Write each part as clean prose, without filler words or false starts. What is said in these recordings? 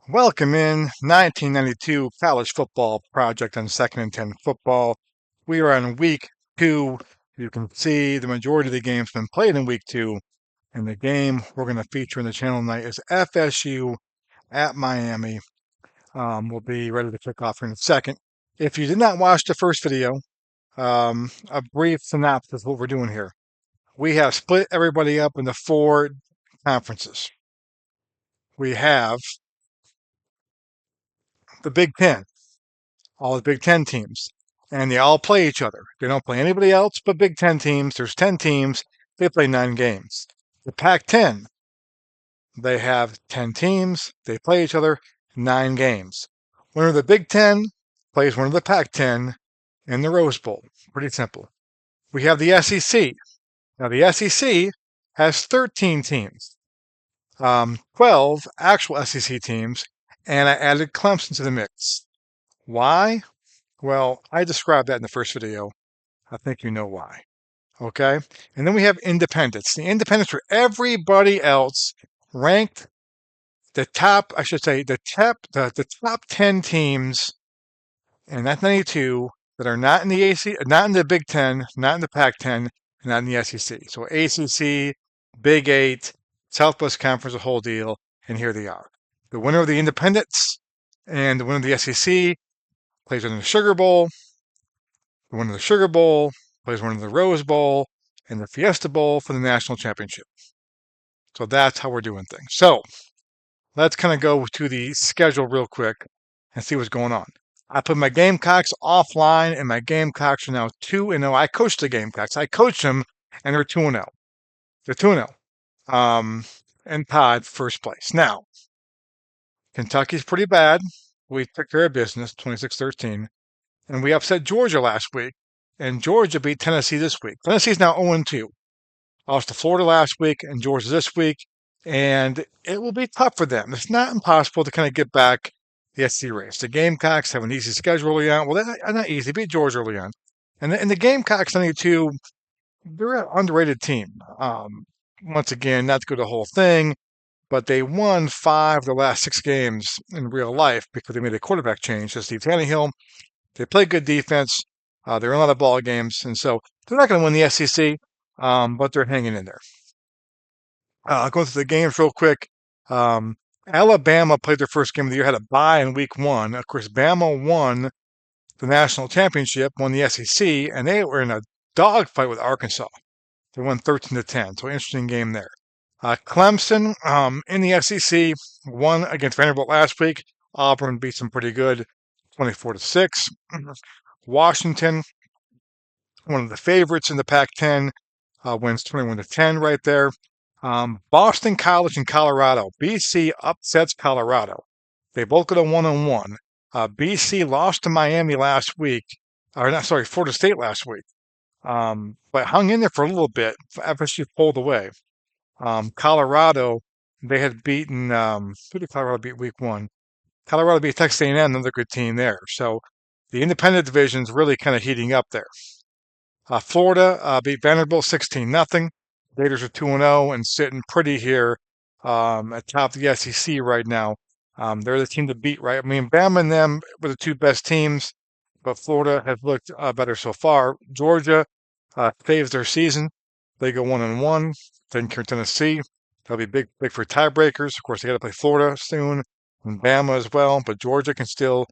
Welcome in 1992 College Football Project on Second and 10 football. We are on week two. You can see the majority of the game's been played in week two. And the game we're going to feature in the channel tonight is FSU at Miami. We'll be ready to kick off here in a second. If you did not watch the first video, a brief synopsis of what we're doing here. We have split everybody up into four conferences. We have the Big Ten, all the Big Ten teams, and they all play each other. They don't play anybody else but Big Ten teams. There's 10 teams. They play 9 games. The Pac-10, they have 10 teams. They play each other 9 games. Winner of the Big Ten plays one of the Pac-10 in the Rose Bowl. Pretty simple. We have the SEC. Now, the SEC has 13 teams, 12 actual SEC teams, and I added Clemson to the mix. Why? Well, I described that in the first video. I think you know why. Okay? And then we have independents. The independents are everybody else ranked the top, I should say, the top 10 teams in 1992 that are not in the AC, not in the Big Ten, not in the Pac-10, not in the SEC. So ACC, Big Eight, Southwest Conference, the whole deal, and here they are. The winner of the independents and the winner of the SEC plays in the Sugar Bowl. The winner of the Sugar Bowl plays one of the Rose Bowl and the Fiesta Bowl for the national championship. So that's how we're doing things. So let's kind of go to the schedule real quick and see what's going on. I put my Gamecocks offline, and my Gamecocks are now 2-0. I coached the Gamecocks. I coached them, and they're 2-0. They're 2-0. And tied first place. Now, Kentucky's pretty bad. We took care of business, 26-13. And we upset Georgia last week, and Georgia beat Tennessee this week. Tennessee's now 0-2. Lost to Florida last week and Georgia this week, and it will be tough for them. It's not impossible to kind of get back the SEC race. The Gamecocks have an easy schedule early on. Well, they're not easy. They beat Georgia early on. And the Gamecocks, 92, they're an underrated team. Once again, not to go the whole thing, but they won 5 of the last 6 games in real life because they made a quarterback change to Steve Tannehill. They play good defense. They're in a lot of ball games, and so they're not going to win the SEC, but they're hanging in there. I'll go through the games real quick. Alabama played their first game of the year, had a bye in week 1. Of course, Bama won the national championship, won the SEC, and they were in a dogfight with Arkansas. They won 13-10, so interesting game there. Clemson in the SEC won against Vanderbilt last week. Auburn beat them pretty good, 24-6. Washington, one of the favorites in the Pac-10, wins 21-10 right there. Boston College and Colorado. BC upsets Colorado. They both go to 1-1. BC lost to Miami last week, Florida State last week, but hung in there for a little bit. FSU pulled away. Colorado, they had beaten. Who did Colorado beat week 1? Colorado beat Texas A&M, another good team there. So the independent division's really kind of heating up there. Florida beat Vanderbilt 16-0. Gators are 2-0 and sitting pretty here at top of the SEC right now. They're the team to beat, right? I mean, Bama and them were the 2 best teams, but Florida has looked better so far. Georgia saves their season. They go 1-1. Taking care of Tennessee. That'll be big for tiebreakers. Of course, they got to play Florida soon and Bama as well, but Georgia can still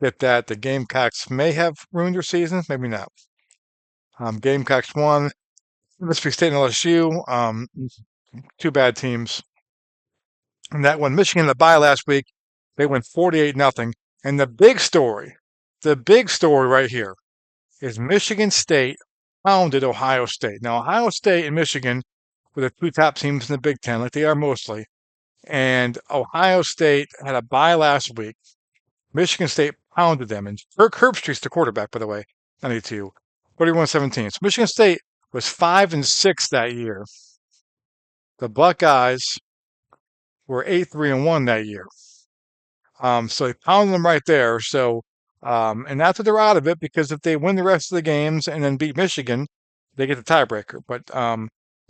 get that. The Gamecocks may have ruined their season, maybe not. Gamecocks won. Mississippi State and LSU, 2 bad teams. And that one, Michigan, the bye last week, they went 48-0. And the big story right here is Michigan State pounded Ohio State. Now, Ohio State and Michigan were the 2 top teams in the Big Ten, like they are mostly. And Ohio State had a bye last week. Michigan State pounded them. And Kirk Herbstreit's the quarterback, by the way, 92, 41-17. So Michigan State was 5-6 that year. The Buckeyes were 8-3-1 that year. So they pounded them right there. So, and that's what they're out of it, because if they win the rest of the games and then beat Michigan, they get the tiebreaker. But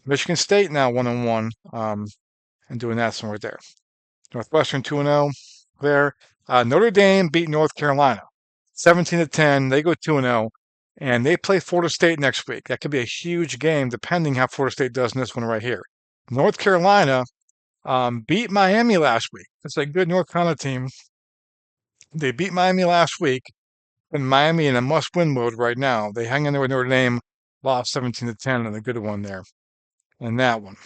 Michigan State now 1-1, and doing that somewhere there. Northwestern 2-0. there. Notre Dame beat North Carolina 17-10. They go 2-0, and they play Florida State next week. That could be a huge game, depending how Florida State does in this one right here. North Carolina beat Miami last week. It's a good North Carolina team. They beat Miami last week, and Miami in a must-win mode right now. They hang in there with Notre Dame, lost 17-10, and a good one there in that one.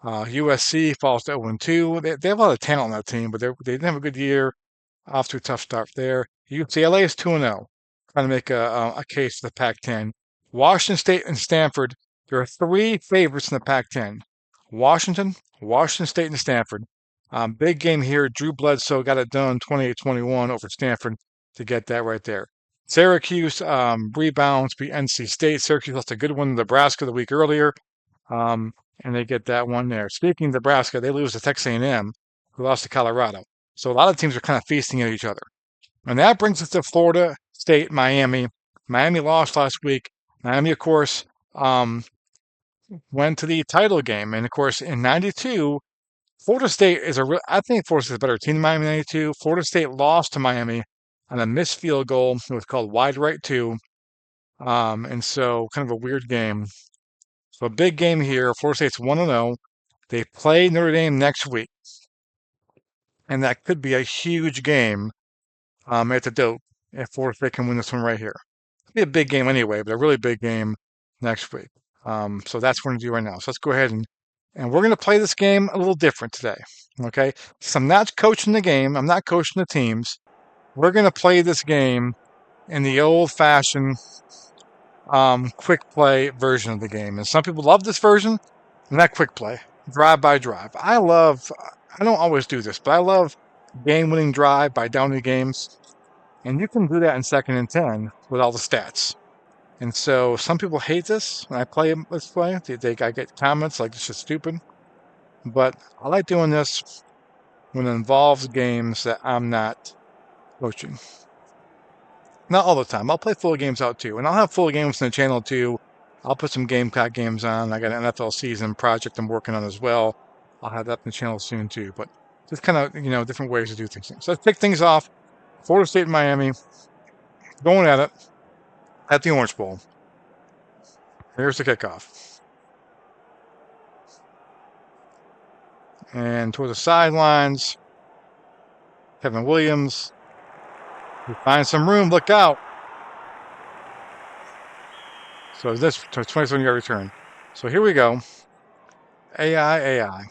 USC falls to 0-2. They have a lot of talent on that team, but they didn't have a good year. Off to a tough start there. UCLA is 2-0, trying to make a case for the Pac-10. Washington State and Stanford, there are three favorites in the Pac-10. Washington State, and Stanford. Big game here. Drew Bledsoe got it done 28-21 over Stanford to get that right there. Syracuse rebounds beat NC State. Syracuse lost a good one to Nebraska the week earlier, and they get that one there. Speaking of Nebraska, they lose to Texas A&M, who lost to Colorado. So a lot of teams are kind of feasting at each other. And that brings us to Florida State, Miami. Miami lost last week. Miami, of course, went to the title game. And, of course, in 92, Florida State is I think Florida State is a better team than Miami in 92. Florida State lost to Miami on a missed field goal. It was called wide right 2. And so kind of a weird game. So a big game here. Florida State's 1-0. They play Notre Dame next week. And that could be a huge game at the Dope if Florida State can win this one right here. It'll be a big game anyway, but a really big game next week. So that's what we're going to do right now. So let's go ahead and we're going to play this game a little different today. Okay? So I'm not coaching the game. I'm not coaching the teams. We're going to play this game in the old-fashioned quick play version of the game. And some people love this version, and that quick play, drive by drive. I don't always do this, but I love game-winning drive by down the games. And you can do that in 2nd and 10 with all the stats. And so some people hate this when I play this play. I get comments like this is stupid. But I like doing this when it involves games that I'm not coaching. Not all the time. I'll play full games out too. And I'll have full games on the channel too. I'll put some Gamecock games on. I got an NFL season project I'm working on as well. I'll have that on the channel soon too. But just kind of, different ways to do things. So let's kick things off. Florida State and Miami going at it at the Orange Bowl. Here's the kickoff. And toward the sidelines, Kevin Williams. We find some room. Look out. So this 27-yard return. So here we go. AI.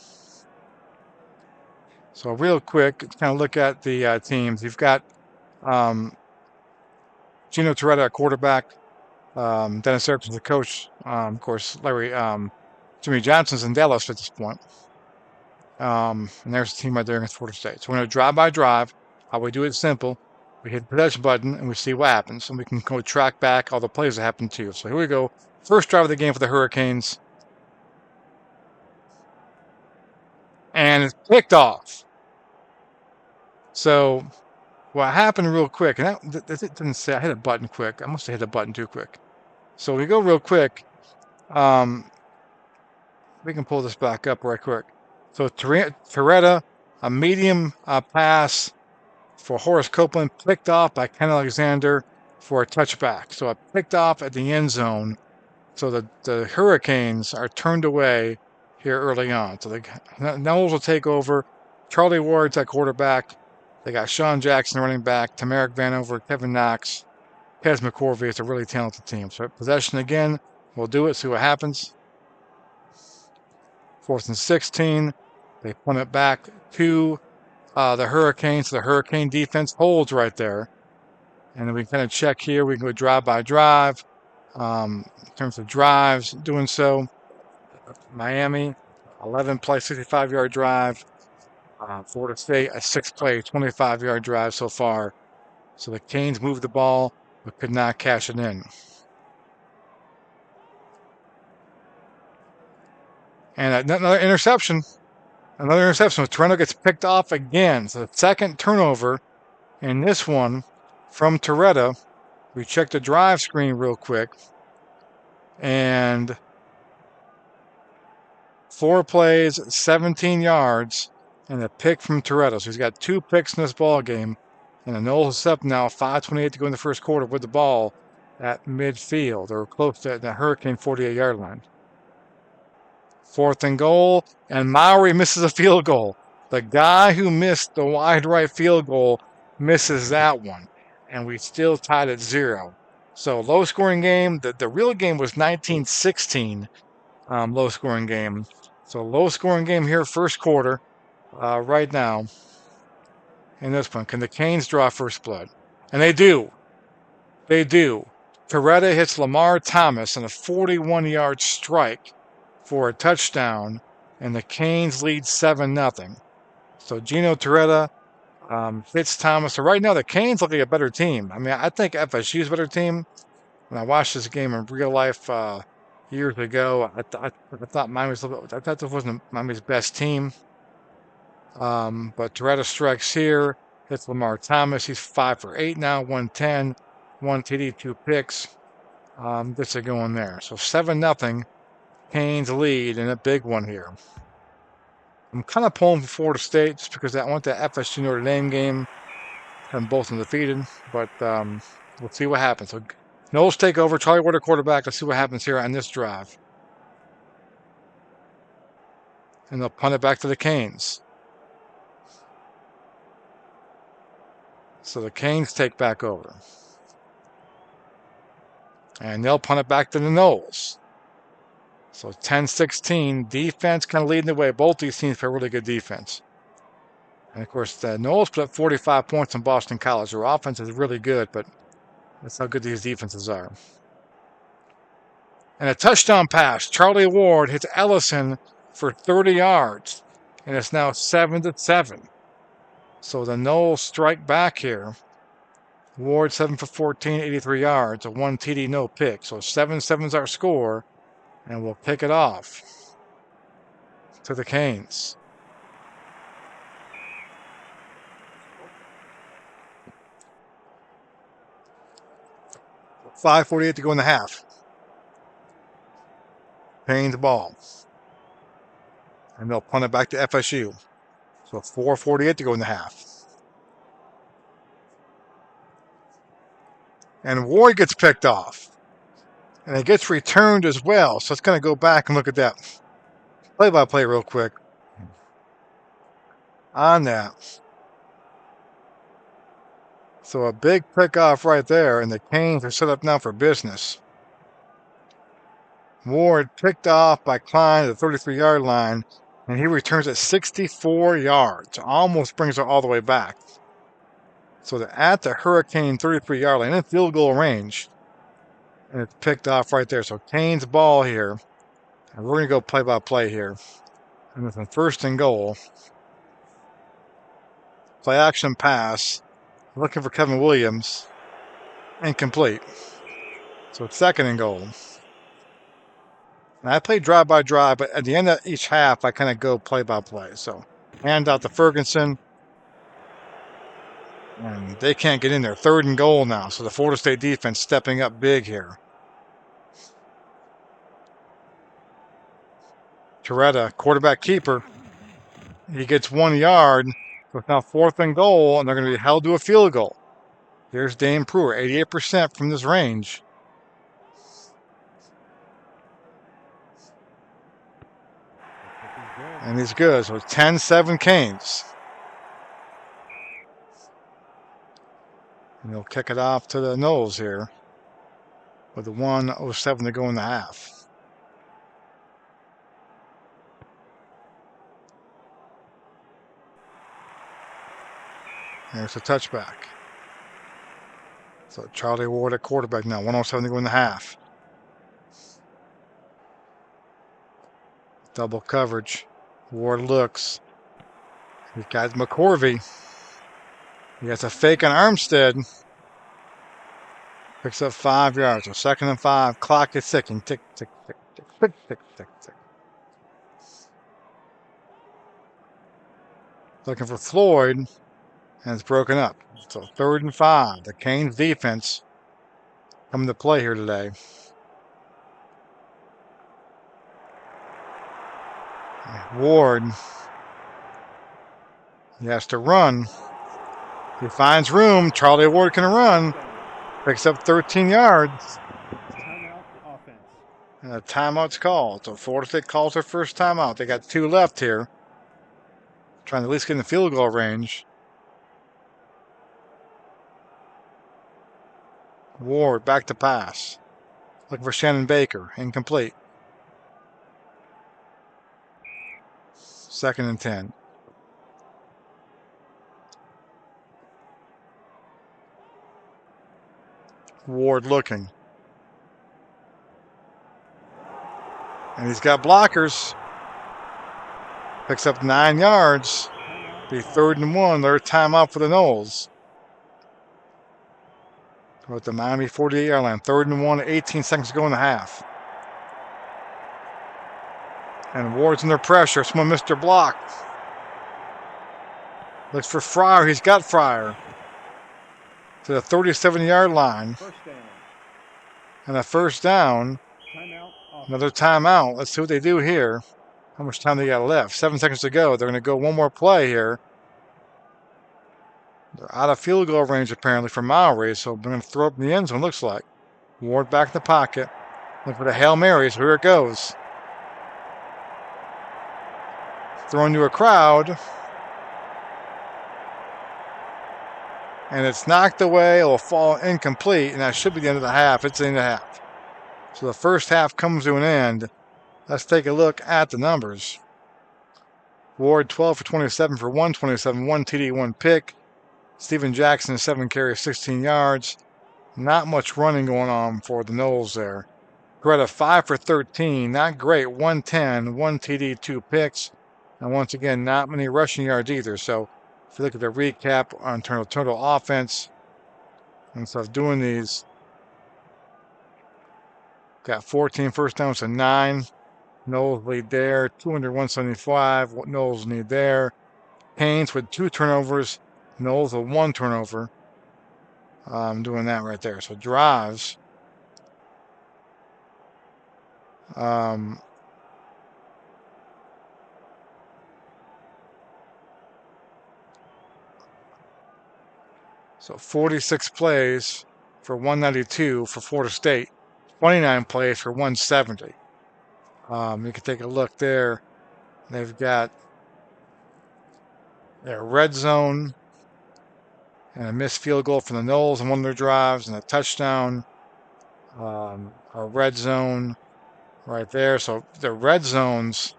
So real quick, kind of look at the teams. You've got Gino Toretta at quarterback. Dennis Erickson's the coach. Of course, Jimmy Johnson's in Dallas at this point. And there's the team right there against Florida State. So we're going to drive by drive. How we do it simple. We hit the possession button and we see what happens. And we can go track back all the plays that happen too. So here we go. First drive of the game for the Hurricanes. And it's picked off. So what happened real quick, and it didn't say I hit a button quick. I must have hit a button too quick. So we go real quick. We can pull this back up right quick. So Toretta, a medium pass for Horace Copeland, picked off by Ken Alexander for a touchback. So it picked off at the end zone. So the Hurricanes are turned away here early on. So the Noles will take over. Charlie Ward's at quarterback. They got Sean Jackson running back, Tamarick Vanover, Kevin Knox, Pez McCorvey. It's a really talented team. So possession again. We'll do it, see what happens. 4th and 16. They punt it back to the Hurricanes. So the Hurricane defense holds right there. And then we kind of check here. We can go drive by drive. In terms of drives, doing so. Miami, 11-play, 65-yard drive. Florida State, a 6-play, 25-yard drive so far. So the Canes moved the ball, but could not cash it in. And another interception. Toronto gets picked off again. So the second turnover in this one from Toretta. We check the drive screen real quick. And 4 plays, 17 yards. and a pick from Toretto. So he's got 2 picks in this ball game. And the Noles is up now, 5:28 to go in the first quarter with the ball at midfield or close to the Hurricane 48-yard line. 4th and goal, and Mowry misses a field goal. The guy who missed the wide right field goal misses that one, and we still tied at 0. So low scoring game. The real game was 19-16, low scoring game. So low scoring game here, first quarter, right now. In this one, can the Canes draw first blood? And they do. They do. Toretta hits Lamar Thomas on a 41-yard strike for a touchdown, and the Canes lead 7-0. So Gino Toretta hits Thomas. So right now, the Canes look like a better team. I mean, I think FSU's a better team. When I watched this game in real life years ago, I thought I thought this wasn't Miami's best team. But Toretta strikes here, hits Lamar Thomas. He's 5 for 8 now, 110, 1 TD, 2 picks. Gets it going there. So 7-0. Canes lead in a big one here. I'm kind of pulling for Florida State just because I want the FSU Notre Dame game. Have them both undefeated, but we'll see what happens. So Knowles take over. Charlie Ward quarterback. Let's see what happens here on this drive. And they'll punt it back to the Canes. So the Canes take back over. And they'll punt it back to the Noles. So 10-16. Defense kind of leading the way. Both these teams play really good defense. And, of course, the Noles put up 45 points in Boston College. Their offense is really good, but that's how good these defenses are. And a touchdown pass. Charlie Ward hits Ellison for 30 yards. And it's now 7-7. So the Noles strike back here. Ward 7 for 14, 83 yards, a 1 TD, no pick. So 7-7 is our score. And we'll pick it off to the Canes. .548 to go in the half. Canes ball. And they'll punt it back to FSU. So 4:48 to go in the half. And Ward gets picked off. And it gets returned as well. So it's going to go back and look at that play-by-play real quick on that. So a big pick-off right there, and the Canes are set up now for business. Ward picked off by Klein at the 33-yard line, and he returns at 64 yards. Almost brings it all the way back. So they're at the Hurricane 33-yard line in field goal range. And it's picked off right there. So Canes ball here. And we're going to go play-by-play here. And it's a 1st and goal. Play action pass. Looking for Kevin Williams. Incomplete. So it's 2nd and goal. And I play drive by drive, but at the end of each half, I kind of go play by play. So hand out to Ferguson. And they can't get in there. 3rd and goal now. So the Florida State defense stepping up big here. Toretta, quarterback keeper. He gets 1 yard. So it's now 4th and goal, and they're going to be held to a field goal. Here's Dane Brewer, 88% from this range. And he's good. So it's 10-7 Canes. And he'll kick it off to the Noles here with the 1:07 to go in the half. There's a touchback. So Charlie Ward at quarterback now, 1:07 to go in the half. Double coverage. Ward looks. He's got McCorvey. He has a fake on Armstead. Picks up 5 yards. So 2nd and 5. Clock is ticking. Tick, tick, tick, tick, tick, tick, tick, tick. Looking for Floyd. And it's broken up. So 3rd and 5. The Canes defense coming to play here today. Ward He has to run. He finds room. Charlie Ward can run. Picks up 13 yards. Timeout offense. And a timeout's called. So Florida State calls their first timeout. They got 2 left here. Trying to at least get in the field goal range. Ward back to pass. Looking for Shannon Baker. Incomplete. 2nd and 10. Ward looking. And he's got blockers. Picks up 9 yards. Be 3rd and 1. They're timeout for the Noles. We're at the Miami 48-yard line. 3rd and 1. 18 seconds to go in the half. And Ward's under pressure. Someone missed their block. Looks for Fryer. He's got Fryer. To the 37-yard line. And a first down. Another timeout. Let's see what they do here. How much time they got left? 7 seconds to go. They're going to go one more play here. They're out of field goal range apparently for Mowry, so they're going to throw up in the end zone, looks like. Ward back in the pocket. Look for the Hail Mary, so here it goes. Thrown to a crowd. And it's knocked away. It will fall incomplete, and that should be the end of the half. It's the end of the half. So the first half comes to an end. Let's take a look at the numbers. Ward 12 for 27 for 127, 1 TD, 1 pick. Steven Jackson 7 carries, 16 yards. Not much running going on for the Noles there. Greta 5 for 13, not great. 110, 1 TD, 2 picks. And once again, not many rushing yards either. So if you look at the recap on total offense, and so doing these, got 14 first downs to 9. Noles lead there. 200, 175. What Noles need there. Haynes with 2 turnovers. Noles with 1 turnover. I'm doing that right there. So drives. So 46 plays for 192 for Florida State. 29 plays for 170. You can take a look there. They've got their red zone and a missed field goal from the Noles on one of their drives and a touchdown. A red zone right there. So the red zones,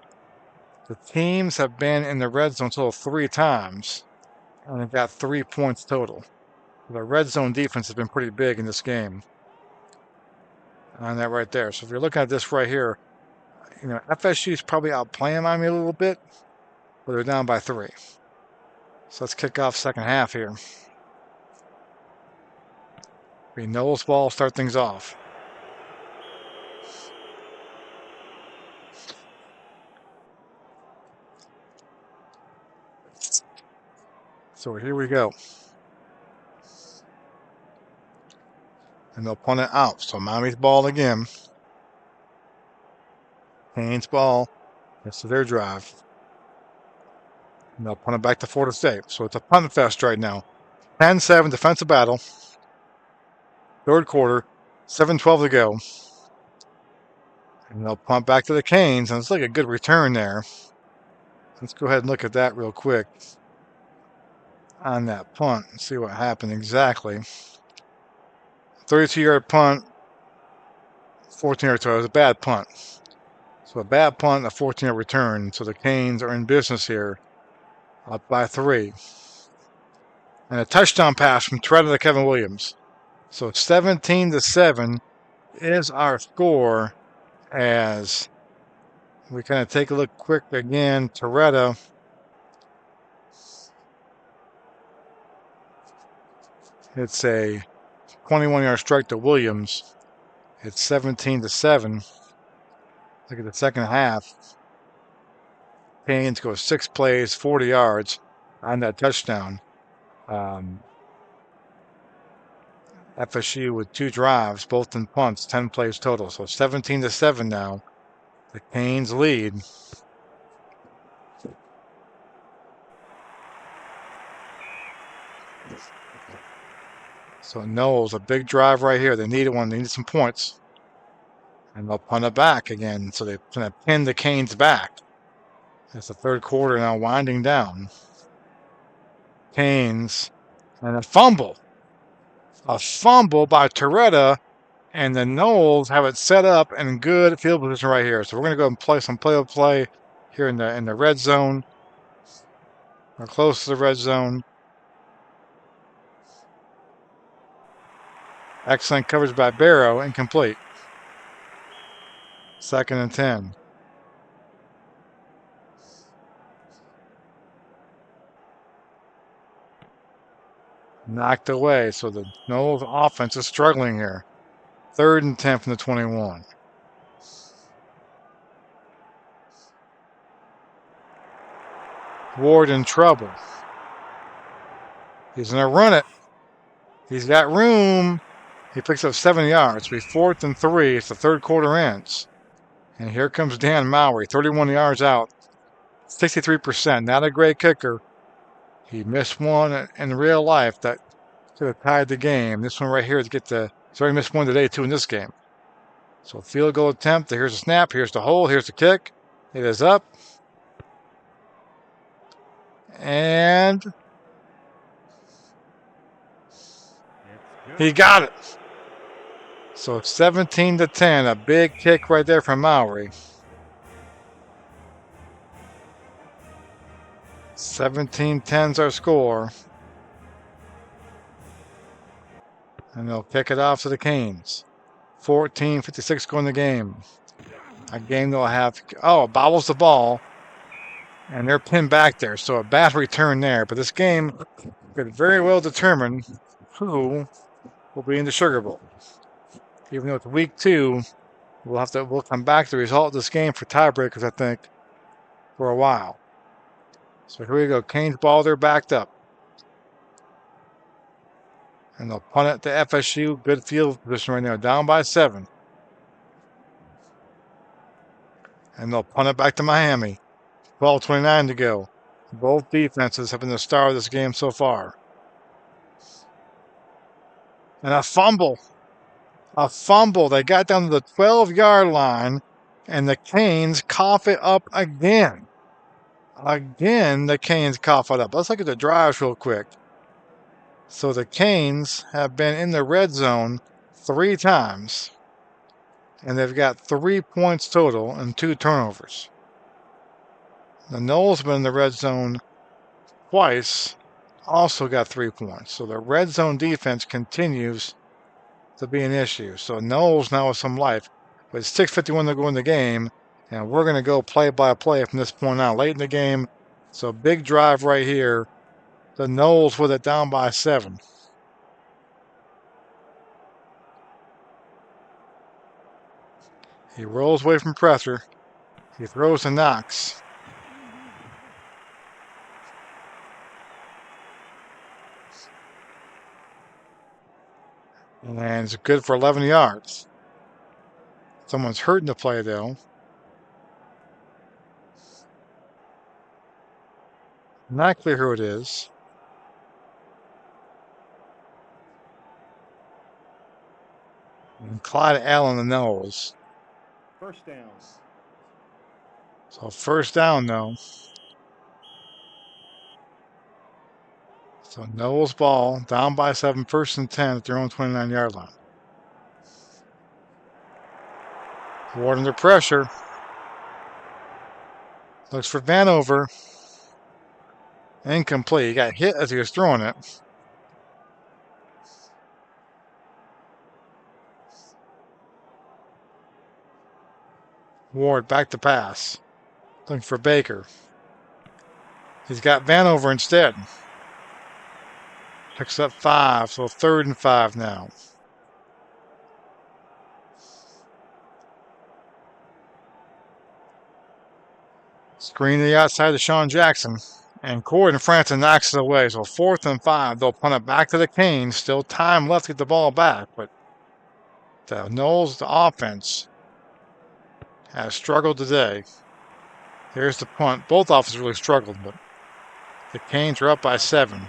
the teams have been in the red zone total 3 times, and they've got 3 points total. The red zone defense has been pretty big in this game. On that right there. So if you're looking at this right here, FSU is probably outplaying Miami a little bit, but they're down by 3. So let's kick off second half here. Be Noles ball, start things off. So here we go. And they'll punt it out. So Miami's ball again. Haynes ball. This is their drive. And they'll punt it back to Florida State. So it's a punt fest right now. 10-7 defensive battle. 3rd quarter. 7:12 to go. And they'll punt back to the Canes. And it's like a good return there. Let's go ahead and look at that real quick. On that punt and see what happened exactly. 32-yard punt. 14-yard return. It was a bad punt. So a bad punt and a 14-yard return. So the Canes are in business here. Up by 3. And a touchdown pass from Toretta to Kevin Williams. So 17-7 is our score as we kind of take a look quick again. Toretta. It's a 21-yard strike to Williams. It's 17-7. Look at the second half. Canes goes 6 plays, 40 yards on that touchdown. FSU with 2 drives, both in punts, 10 plays total. So 17-7 now. The Canes lead. So Knowles, a big drive right here. They needed one. They needed some points. And they'll punt it back again. So they're going to pin the Canes back. It's the third quarter now winding down. Canes and a fumble. A fumble by Toretta. And the Knowles have it set up in good field position right here. So we're going to go and play some play-by-play here in the red zone. We're close to the red zone. Excellent coverage by Barrow. Incomplete. 2nd and 10. Knocked away. So the Knowles offense is struggling here. 3rd and 10 from the 21. Ward in trouble. He's going to run it. He's got room. He picks up 7 yards. It'll be 4th and 3. It's the third quarter ends. And here comes Dan Mowry, 31 yards out, 63%. Not a great kicker. He missed one in real life that could have tied the game. This one right here to get the. He's already missed one today, too, in this game. So field goal attempt. Here's the snap. Here's the hold. Here's the kick. It is up. And he got it. So 17-10. A big kick right there from Mowry. 17-10's our score. And they'll kick it off to the Canes. 14:56 going the game. A game they'll have. Oh, bobbles the ball. And they're pinned back there. So a bad return there. But this game could very well determine who will be in the Sugar Bowl. Even though it's week 2, we'll come back to the result of this game for tiebreakers, I think, for a while. So here we go. Canes ball, they're backed up. And they'll punt it to FSU. Good field position right now. Down by 7. And they'll punt it back to Miami. 12:29 to go. Both defenses have been the star of this game so far. And a fumble. A fumble. They got down to the 12-yard line. And the Canes cough it up again. Again, the Canes cough it up. Let's look at the drives real quick. So the Canes have been in the red zone 3 times. And they've got 3 points total and 2 turnovers. The Knowles have been in the red zone twice. Also got 3 points. So the red zone defense continues to be an issue. So Knowles now with some life. But it's 6:51 to go in the game. And we're going to go play-by-play from this point on. Late in the game. So big drive right here. The Knowles with it down by 7. He rolls away from pressure. He throws to Knox. And it's good for 11 yards. Someone's hurting the play, though. Not clear who it is. And Clyde Allen the Knowles. First down. So first down, though. So Knowles ball, down by 7, 1st and 10 at their own 29-yard line. Ward under pressure. Looks for Vanover. Incomplete. He got hit as he was throwing it. Ward back to pass. Looking for Baker. He's got Vanover instead. Picks up 5, so 3rd and 5 now. Screen to the outside to Sean Jackson. And Gordon Franson knocks it away. So 4th and 5. They'll punt it back to the Canes. Still time left to get the ball back. But the Knowles, the offense, has struggled today. Here's the punt. Both offenses really struggled, but the Canes are up by 7.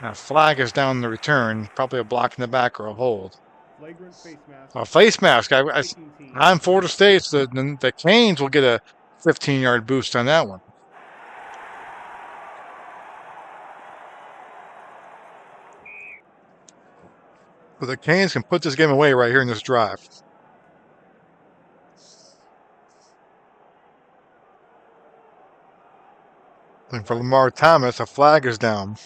A flag is down the return, probably a block in the back or a hold. Flagrant face mask. A face mask. Taking team. I'm Florida State. So the Canes will get a 15-yard boost on that one. But the Canes can put this game away right here in this drive. And for Lamar Thomas, a flag is down.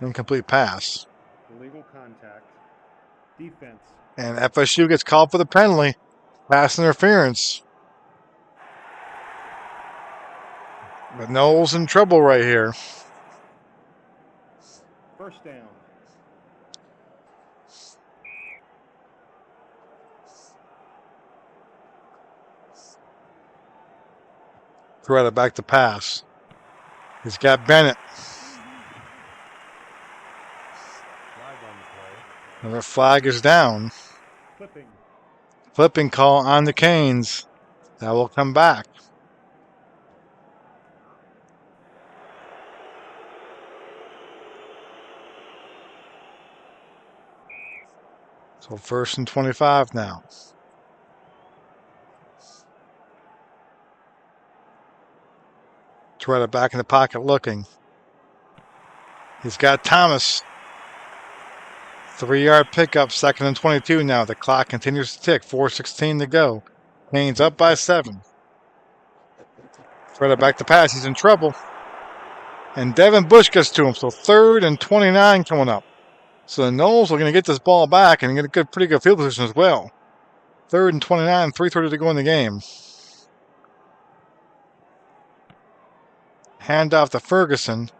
Incomplete pass. Illegal contact. Defense. And FSU gets called for the penalty. Pass interference. But Knowles in trouble right here. First down. Coretta back to pass. He's got Bennett. Another flag is down. Flipping call on the Canes. That will come back. So 1st and 25 now. Coretta back in the pocket looking. He's got Thomas. 3-yard pickup, 2nd and 22 now. The clock continues to tick. 4:16 to go. Canes up by 7. Coretta back to pass. He's in trouble. And Devin Bush gets to him. So 3rd and 29 coming up. So the Noles are going to get this ball back and get a pretty good field position as well. 3rd and 29, 3:30 to go in the game. Hand off to Ferguson.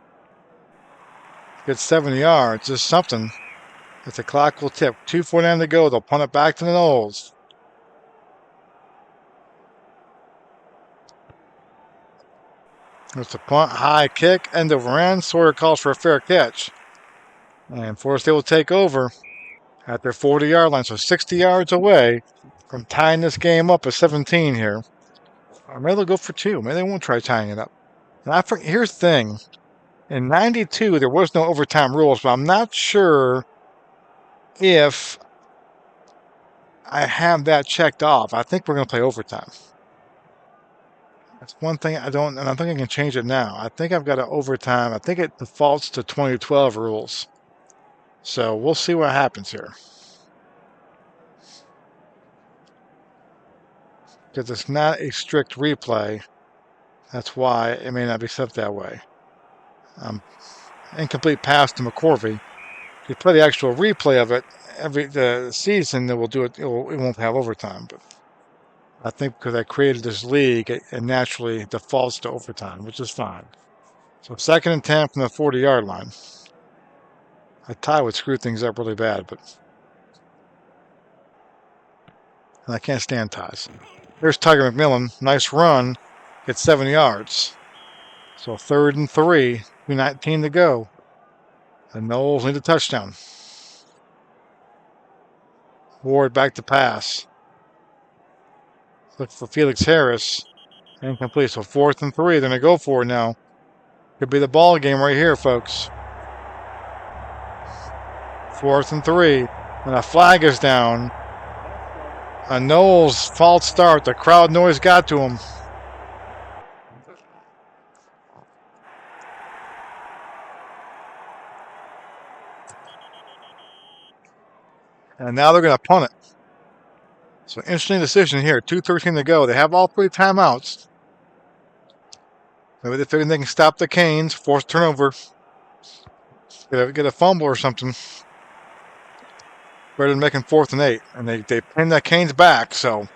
Gets 70 yards. Just something. As the clock will tip. 2:49 to go. They'll punt it back to the Noles. There's the punt, high kick, end over end. Sawyer calls for a fair catch. And Florida State will take over at their 40-yard line. So 60 yards away from tying this game up at 17 here. Or maybe they'll go for 2. Maybe they won't try tying it up. And here's the thing. In 92, there was no overtime rules, but I'm not sure if I have that checked off. I think we're going to play overtime. That's one thing I don't, and I think I can change it now. I think I've got an overtime. I think it defaults to 2012 rules. So we'll see what happens here. Because it's not a strict replay. That's why it may not be set that way. Incomplete pass to McCorvey. If you play the actual replay of it the season, then we'll do it. It won't have overtime. But I think because I created this league, it naturally defaults to overtime, which is fine. So 2nd and 10 from the 40-yard line. A tie would screw things up really bad, but I can't stand ties. Here's Tiger McMillan. Nice run. Gets 7 yards. So 3rd and 3. 2:19 to go. The Noles need a touchdown. Ward back to pass. Look for Felix Harris. Incomplete. So 4th and 3. They're going to go for it now. Could be the ball game right here, folks. 4th and 3. And a flag is down. A Noles false start. The crowd noise got to him. And now they're going to punt it. So interesting decision here. 2:13 to go. They have all 3 timeouts. Maybe they figure they can stop the Canes. Force turnover. Get a fumble or something. Better than making 4th and 8. And they pin the Canes back. So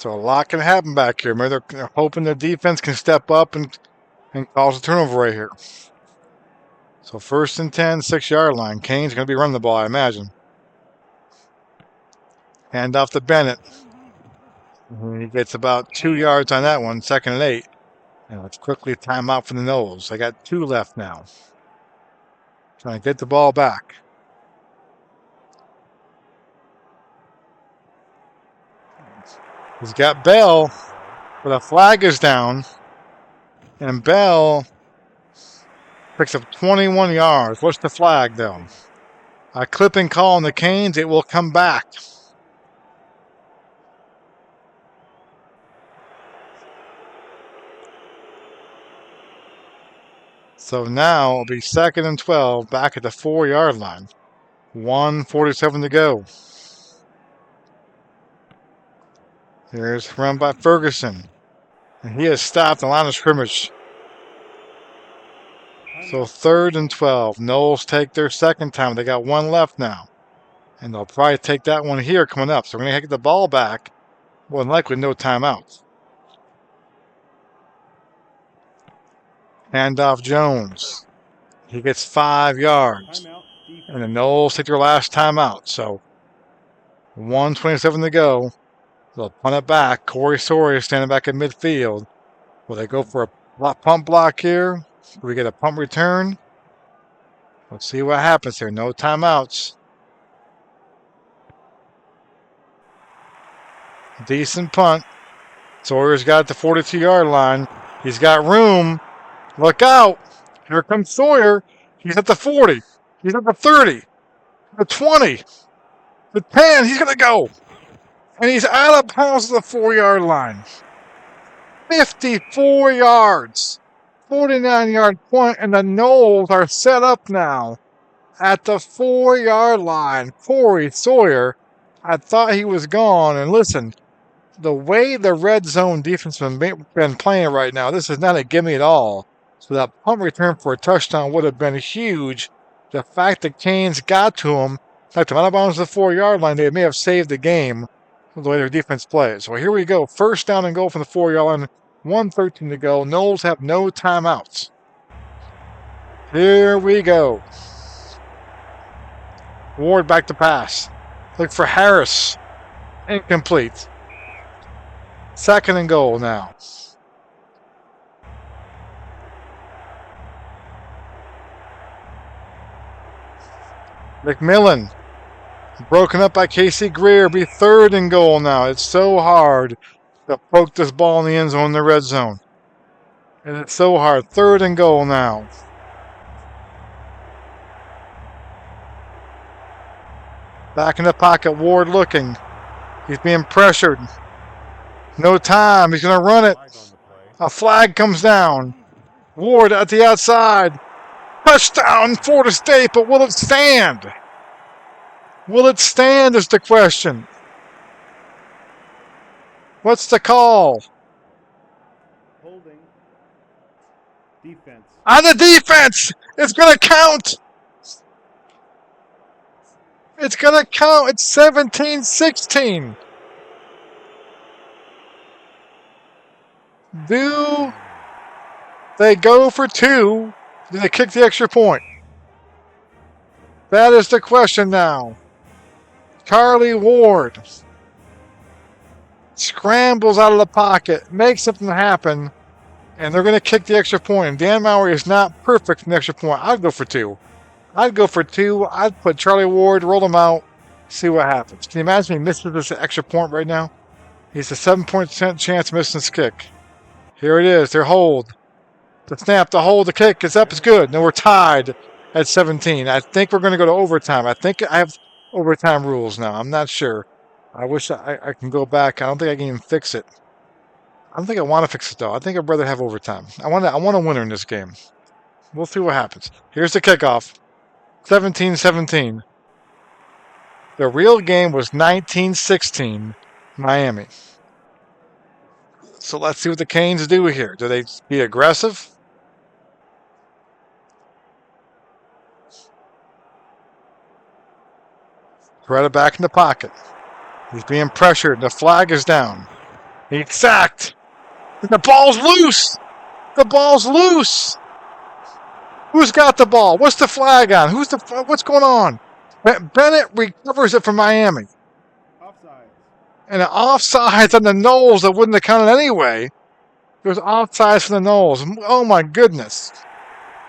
a lot can happen back here. Maybe they're hoping the defense can step up and cause a turnover right here. So 1st and 10, 6-yard line. Canes going to be running the ball, I imagine. Hand off to Bennett. He gets about 2 yards on that one. 2nd and 8. And it's quickly timeout for the Noles. They got 2 left now. Trying to get the ball back. He's got Bell, but a flag is down. And Bell Picks up 21 yards. What's the flag, though? A clipping call on the Canes. It will come back. So now it'll be 2nd and 12 back at the 4-yard line. 1:47 to go. Here's run by Ferguson. And he has stopped the line of scrimmage. So 3rd and 12. Noles take their second time. They got one left now. And they'll probably take that one here coming up. So we're going to get the ball back. More than likely, no timeouts. Handoff Jones. He gets 5 yards. And the Noles take their last timeout. So 1:27 to go. They'll punt it back. Corey Sawyer is standing back in midfield. Will they go for a pump block here? Do we get a punt return? Let's see what happens here. No timeouts. Decent punt. Sawyer's got the 42-yard line. He's got room. Look out. Here comes Sawyer. He's at the 40. He's at the 30. The 20. The 10. He's going to go. And he's out of bounds at the 4-yard line. 54 yards. 49-yard punt, and the Noles are set up now at the 4-yard line. Corey Sawyer, I thought he was gone. And listen, the way the red zone defense has been playing right now, this is not a gimme at all. So that punt return for a touchdown would have been huge. The fact that Canes got to him, knocked him out of bounds at the 4-yard line, they may have saved the game the way their defense plays. So here we go. 1st down and goal from the 4-yard line. 1:13 to go. Noles have no timeouts. Here we go. Ward back to pass. Look for Harris. Incomplete. 2nd and goal now. McMillan. Broken up by Casey Greer. Be 3rd and goal now. It's so hard to poke this ball in the end zone in the red zone. And it's so hard. 3rd and goal now. Back in the pocket. Ward looking. He's being pressured. No time. He's going to run it. A flag comes down. Ward at the outside. Touchdown, Florida State, but will it stand? Will it stand is the question. What's the call? Holding. Defense. On the defense! It's going to count! It's going to count. It's 17-16. Do they go for 2? Do they kick the extra point? That is the question now. Charlie Ward scrambles out of the pocket, makes something happen, and they're going to kick the extra point. And Dan Mowry is not perfect from the extra point. I'd go for 2. I'd put Charlie Ward, roll him out, see what happens. Can you imagine he misses this extra point right now? He's a 7% chance of missing this kick. Here it is. Their hold. The snap, the hold, the kick is up. It's good. Now we're tied at 17. I think we're going to go to overtime. I think I have overtime rules now. I'm not sure. I wish I can go back. I don't think I can even fix it. I don't think I want to fix it, though. I think I'd rather have overtime. I want a winner in this game. We'll see what happens. Here's the kickoff. 17-17. The real game was 19-16, Miami. So let's see what the Canes do here. Do they be aggressive? Right back in the pocket. He's being pressured. The flag is down. He's sacked. The ball's loose. The ball's loose. Who's got the ball? What's the flag on? What's going on? Bennett recovers it from Miami. Offside. And an offsides on the Noles that wouldn't have counted anyway. There's offsides for the Noles. Oh my goodness.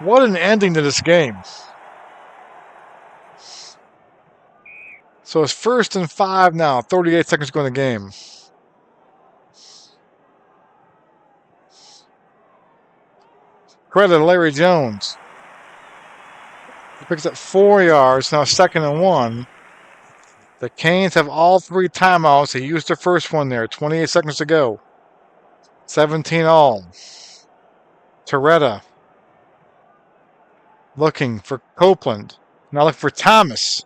What an ending to this game. So it's 1st and 5 now. 38 seconds to go in the game. Credit to Larry Jones. Picks up 4 yards. Now 2nd and 1. The Canes have all 3 timeouts. They used their first one there. 28 seconds to go. 17 all. Toretta looking for Copeland. Now looking for Thomas.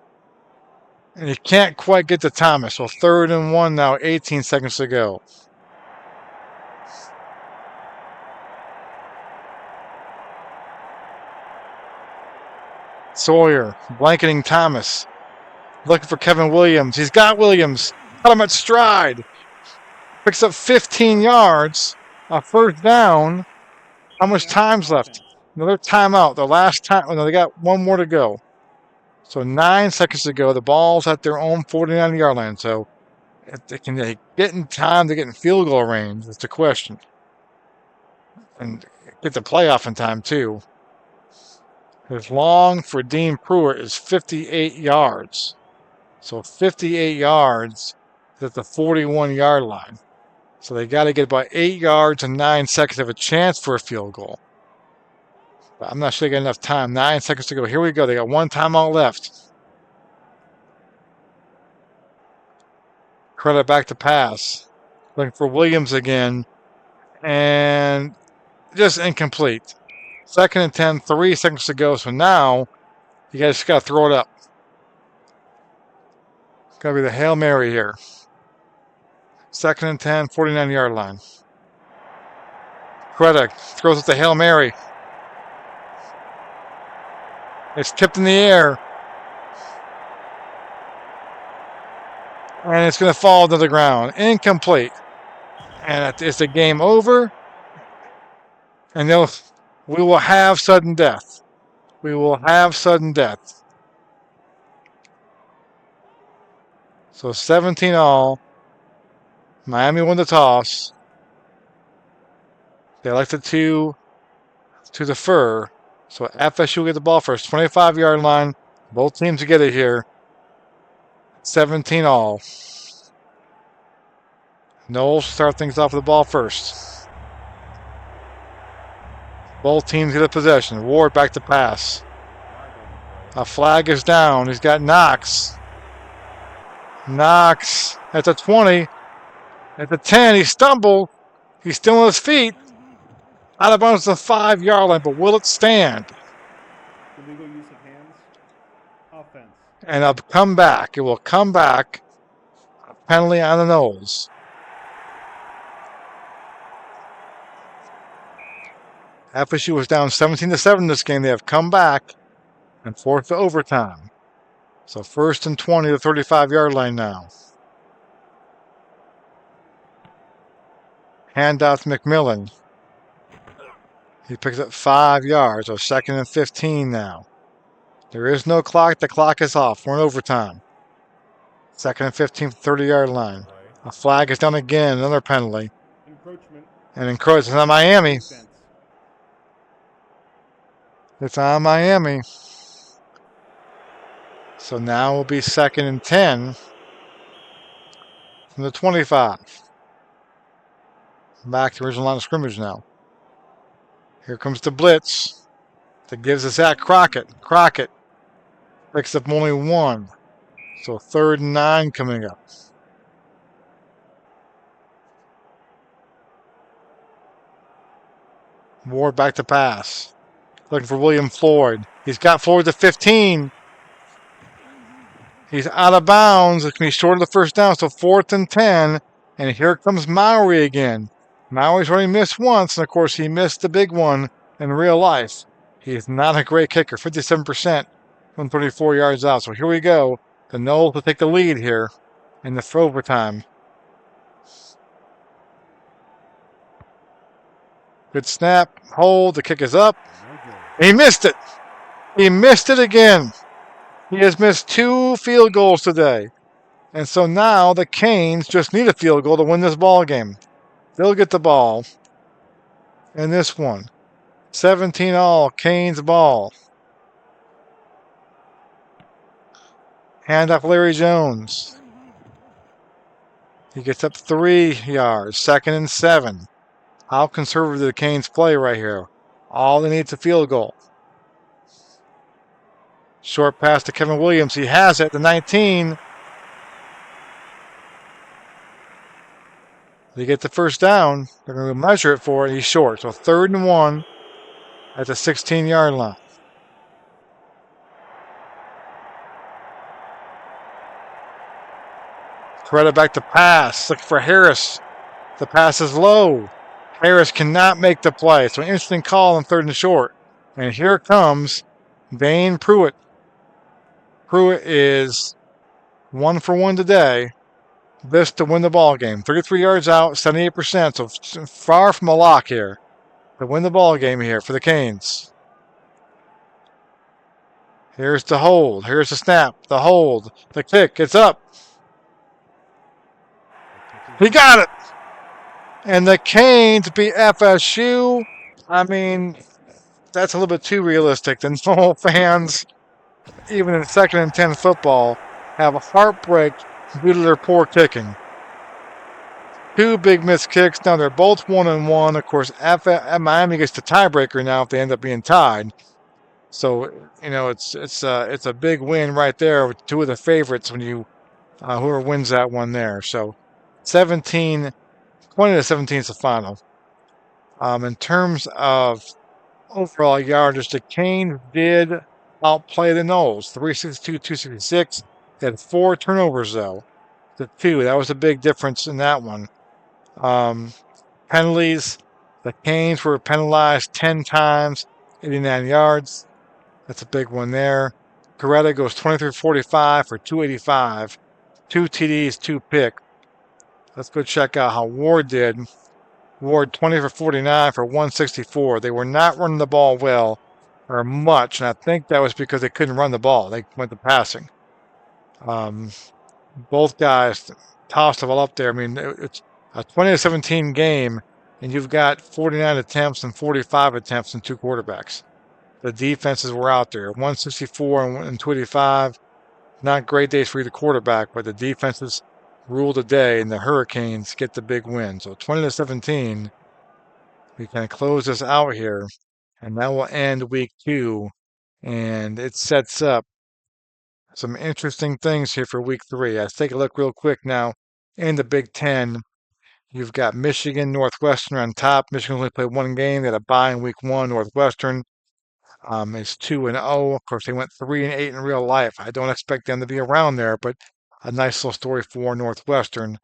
And he can't quite get to Thomas. So 3rd and 1 now. 18 seconds to go. Sawyer blanketing Thomas. Looking for Kevin Williams. He's got Williams. Got him at stride. Picks up 15 yards. A 1st down. How much time's left? Another timeout. The last time. Oh, no, they got 1 more to go. So 9 seconds to go. The ball's at their own 49-yard line. So if they can get in time to get in field goal range, that's the question. And get the playoff in time, too. His long for Dean Pruitt is 58 yards. So 58 yards is at the 41-yard line. So they got to get about 8 yards and 9 seconds to have a chance for a field goal. But I'm not sure they got enough time. 9 seconds to go. Here we go. They got 1 timeout left. Credit back to pass. Looking for Williams again. And just incomplete. 2nd and 10, 3 seconds to go. So now you guys just got to throw it up. It's got to be the Hail Mary here. 2nd and 10, 49-yard line. Credit throws it to Hail Mary. It's tipped in the air. And it's going to fall to the ground. Incomplete. And it's a game over. And we will have sudden death. We will have sudden death. So 17 all. Miami won the toss. They elected to defer. So FSU will get the ball first. 25-yard line. Both teams together here. 17 all. Knowles start things off with the ball first. Both teams get a possession. Ward back to pass. A flag is down. He's got Knox. Knox at the 20. At the 10, he stumbled. He's still on his feet. Out of bounds to the 5-yard line, but will it stand? Illegal use of hands. Offense. And it'll come back. It will come back. A penalty on the Knowles. FSU was down 17-7 in this game. They have come back and forced to overtime. So 1st and 20 to the 35-yard line now. Handout to McMillan. He picks up 5 yards, so 2nd and 15 now. There is no clock. The clock is off. We're in overtime. 2nd and 15 from the 30-yard line. A flag is down again. Another penalty. Encroachment. And encroachment. It's on Miami. Defense. It's on Miami. So now will be 2nd and 10 from the 25. Back to the original line of scrimmage now. Here comes the blitz. That gives us Zach Crockett. Crockett picks up only 1. So 3rd and 9 coming up. Ward back to pass. Looking for William Floyd. He's got Floyd to 15. He's out of bounds. It's going to be short of the 1st down. So 4th and 10. And here comes Mowry again. Mowry's already missed once. And, of course, he missed the big one in real life. He is not a great kicker. 57% from 34 yards out. So here we go. The Knowles will take the lead here in the overtime. Good snap. Hold. The kick is up. He missed it. He missed it again. He has missed 2 field goals today. And so now the Canes just need a field goal to win this ball game. They'll get the ball in this one. 17 all, Canes ball. Hand off Larry Jones. He gets up 3 yards. 2nd and 7. How conservative do the Canes play right here? All they need is a field goal. Short pass to Kevin Williams. He has it. The 19. They get the first down. They're going to measure it for it. He's short. So 3rd and 1 at the 16-yard line. Coretta back to pass. Looking for Harris. The pass is low. Harris cannot make the play. So an interesting call on 3rd and short. And here comes Dane Pruitt. Pruitt is 1 for 1 today. This to win the ball game. 33 yards out, 78%. So far from a lock here to win the ball game here for the Canes. Here's the hold. Here's the snap. The hold. The kick. It's up. He got it. And the Canes beat FSU. I mean, that's a little bit too realistic. The normal fans, even in 2nd and 10 football, have a heartbreak due to their poor kicking. 2 big missed kicks. Now they're both 1-1. Of course, Miami gets the tiebreaker now if they end up being tied. So it's a big win right there with 2 of the favorites when you whoever wins that one there. So 20-17 is the final. In terms of overall yardage, the Canes did outplay the Noles, 362-266. They had 4 turnovers though. The 2, that was a big difference in that one. Penalties, the Canes were penalized 10 times, 89 yards. That's a big one there. Coretta goes 23-45 for 285, 2 TDs, 2 picks. Let's go check out how Ward did. Ward 20 for 49 for 164. They were not running the ball well or much, and I think that was because they couldn't run the ball. They went to passing. Both guys tossed the ball up there. I mean, it's a 20-17 game, and you've got 49 attempts and 45 attempts and 2 quarterbacks. The defenses were out there. 164 and 285. Not great days for either quarterback, but the defenses rule the day, and the Hurricanes get the big win. So 20-17, we can close this out here, and that will end week 2, and it sets up some interesting things here for week 3. Let's take a look real quick now. In the Big Ten, you've got Michigan, Northwestern on top. Michigan only played 1 game. They had a bye in week 1. Northwestern is 2-0. Of course, they went 3-8 in real life. I don't expect them to be around there, but a nice little story for Northwestern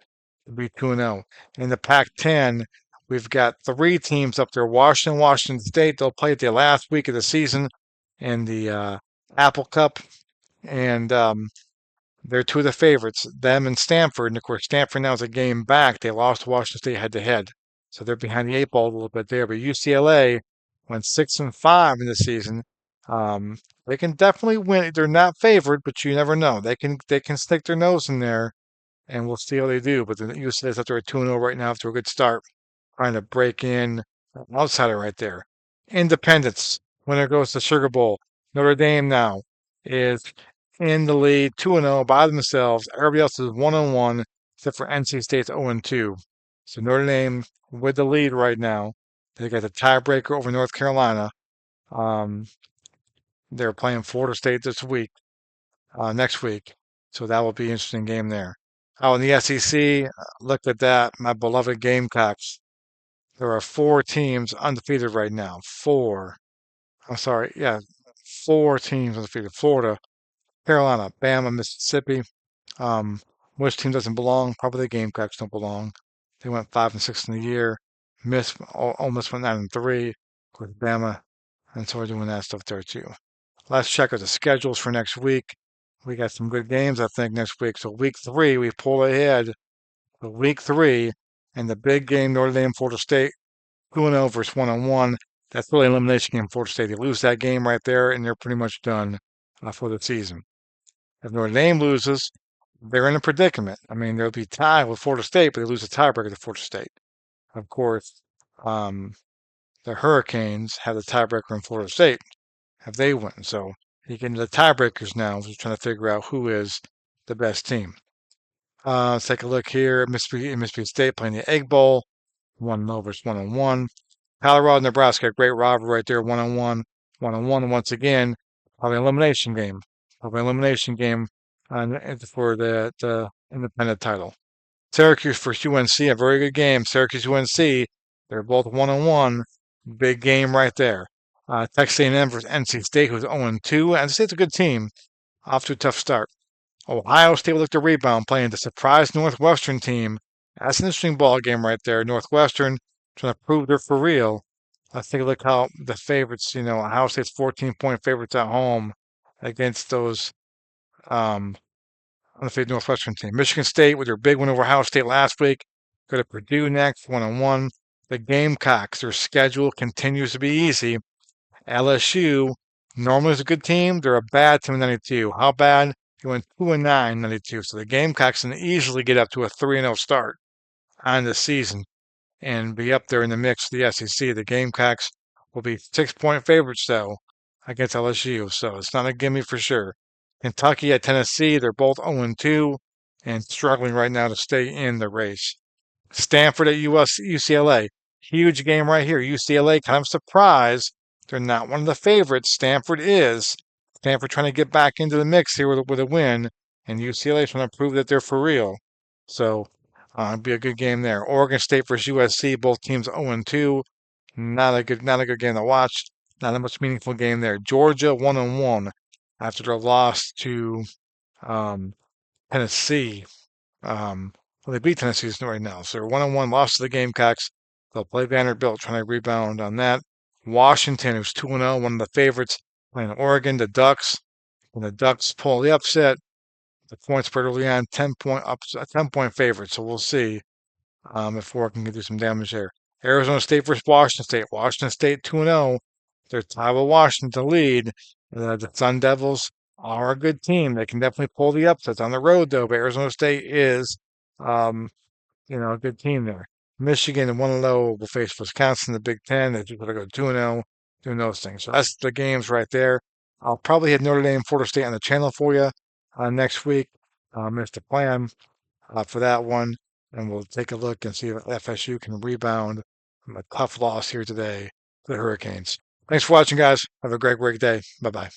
to be 2-0. In the Pac-10, we've got 3 teams up there. Washington State, they'll play it the last week of the season in the Apple Cup. And they're 2 of the favorites, them and Stanford. And of course, Stanford now is a game back. They lost to Washington State head-to-head. So they're behind the 8 ball a little bit there. But UCLA went 6-5 in the season. They can definitely win. They're not favored, but you never know. They can stick their nose in there, and we'll see how they do. But the UCLA's up there at 2-0 right now after a good start, trying to break in. Outsider right there. Independence. Winner goes to Sugar Bowl. Notre Dame now is in the lead, 2-0 by themselves. Everybody else is 1-1, except for NC State's 0-2. So Notre Dame with the lead right now. They got the tiebreaker over North Carolina. They're playing Florida State next week. So that will be an interesting game there. Oh, in the SEC, look at that. My beloved Gamecocks. There are 4 teams undefeated right now. 4. I'm sorry. Yeah, 4 teams undefeated. Florida, Carolina, Bama, Mississippi. Which team doesn't belong? Probably the Gamecocks don't belong. They went 5-6 in the year. Ole Miss went 9-3. Of course, Bama, and so we're doing that stuff there too. Let's check out the schedules for next week. We got some good games, I think, next week. So week 3, we pull ahead to week 3, and the big game, Notre Dame, Florida State, 2-0 versus 1-1. That's really an elimination game for Florida State. They lose that game right there, and they're pretty much done for the season. If Notre Dame loses, they're in a predicament. I mean, they'll be tied with Florida State, but they lose the tiebreaker to Florida State. Of course, the Hurricanes have the tiebreaker in Florida State. Have they win? So you get into the tiebreakers now. We're trying to figure out who is the best team. Let's take a look here. Mississippi State playing the Egg Bowl, 1-0 versus 1-1. Colorado, Nebraska, great rivalry right there, 1-1, 1-1 once again. Probably an elimination game. of an elimination game for the independent title. Syracuse versus UNC, a very good game. Syracuse UNC, they're both 1-1. Big game right there. Texas A&M versus NC State, who's 0-2. NC State's a good team. Off to a tough start. Ohio State will look to rebound, playing the surprise Northwestern team. That's an interesting ball game right there. Northwestern trying to prove they're for real. Let's take a look how the favorites, Ohio State's 14-point favorites at home against those um, undefeated Northwestern team. Michigan State with their big win over Ohio State last week. Go to Purdue next, 1-1. The Gamecocks, their schedule continues to be easy. LSU normally is a good team. They're a bad team in 92. How bad? They went 2-9 in 92. So the Gamecocks can easily get up to a 3-0 start on the season and be up there in the mix for the SEC. The Gamecocks will be 6-point favorites, though, against LSU. So it's not a gimme for sure. Kentucky at Tennessee, they're both 0-2 and struggling right now to stay in the race. Stanford at UCLA. Huge game right here. UCLA kind of surprised. They're not one of the favorites. Stanford is. Stanford trying to get back into the mix here with a win, and UCLA trying to prove that they're for real. So it'll be a good game there. Oregon State versus USC. Both teams 0-2. Not a good game to watch. Not a much meaningful game there. Georgia 1-1 after their loss to um, Tennessee. Well, they beat Tennessee right now, so they're 1-1, lost to the Gamecocks. They'll play Vanderbilt, trying to rebound on that. Washington, who's 2-0, one of the favorites, playing Oregon, the Ducks. When the Ducks pull the upset, the points spread early on, 10-point favorite. So we'll see if Oregon can do some damage there. Arizona State versus Washington State. Washington State 2-0. They're tied with Washington to lead. The Sun Devils are a good team. They can definitely pull the upsets on the road, though. But Arizona State is, um, a good team there. Michigan 1-0 will face Wisconsin in the Big Ten. They're going to go 2-0, doing those things. So that's the games right there. I'll probably have Notre Dame, Florida State on the channel for you next week. Missed the plan for that one, and we'll take a look and see if FSU can rebound from a tough loss here today to the Hurricanes. Thanks for watching, guys. Have a great day. Bye bye.